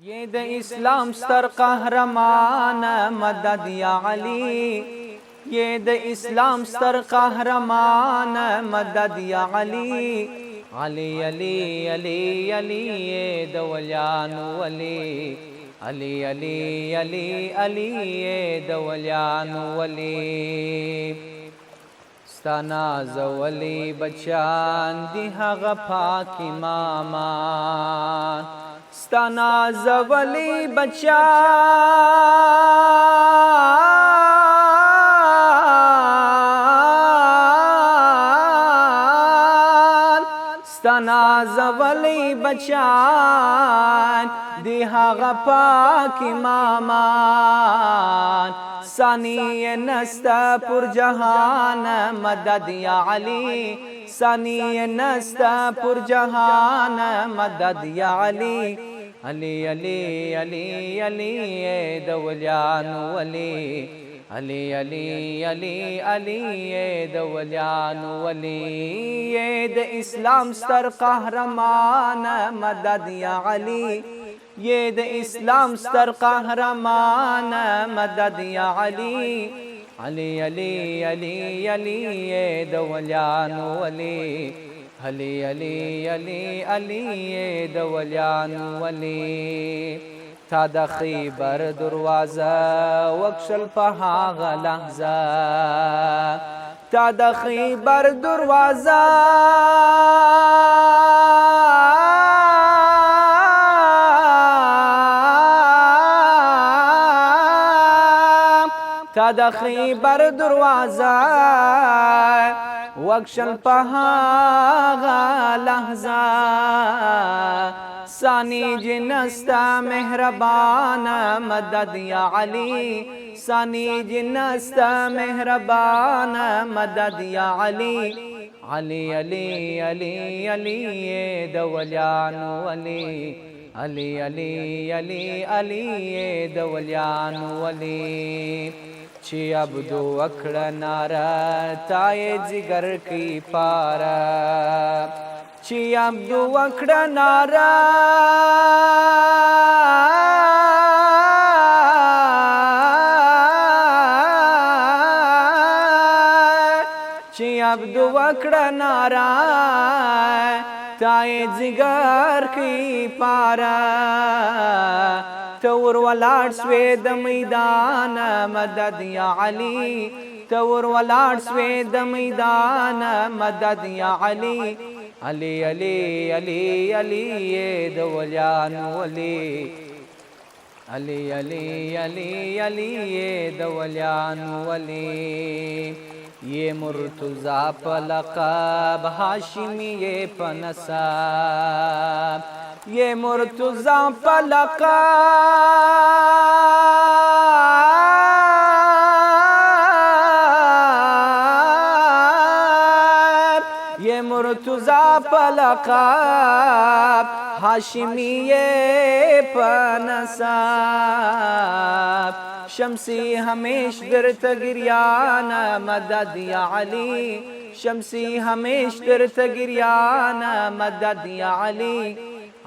یہ د اسلام ستر قهرمان مدد یا علی، یہ د اسلام ستر قهرمان مدد یا علی، علی علی علی علی یہ د ولیانو ولی، علی علی علی علی یہ د ولیانو ولی. ستانا زولی بچان دی هغه پاک امامان، ستانا زولی بچان ستانا زولی بچان دی هغه پاک امامان، ثانی نستا پر جہان مدد یا علی، ثانی نستا پر جہان مدد یا علی، علی علی علی علی د ولیانو ولی، علی علی علی علی د ولیانو ولی. د اسلام ستر قهرمان مدد یا علی، یہ د اسلام ستر قهرمان مدد یا علی، علی علی علی علی د ولیانو ولی، علی علی علی علی د ولیانو ولی. تا د خیبر دروازه وکشل په هغه لحظه، تا د خیبر دروازه تا د خیبر دروازه وکشل په هغه لحظه، ثانی جنستا مهربان مدد یا علی، ثانی جنستا مهربان مدد یا علی، علی علی علی علی د ولیانو ولی، علی علی علی علی د ولیانو ولی. چی عبدو وکړه ناره تای جگر کی پاره، چی عبدو وکړه ناره چی عبدو وکړه ناره تای جگر کی پاره، تور ولاړ سوی د میدان مدد یا علی، تور ولاړ سوی د میدان مدد یا علی، علی علی علی علی د ولیانو ولی، علی علی علی علی د ولیانو ولی. یہ مرتضی په لقب هاشمی یہ په نسب، یہ مرتضی په لقب یہ مرتضی په لقب هاشمی یہ په نسب، شمسی ہمیش در تگریان مدد یا علی، شمسی ہمیش در تگریان مدد یا علی،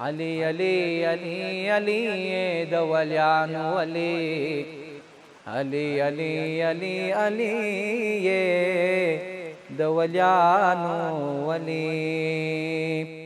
علی علی علی علی د ولیانو ولی، علی علی علی علی د ولیانو ولی.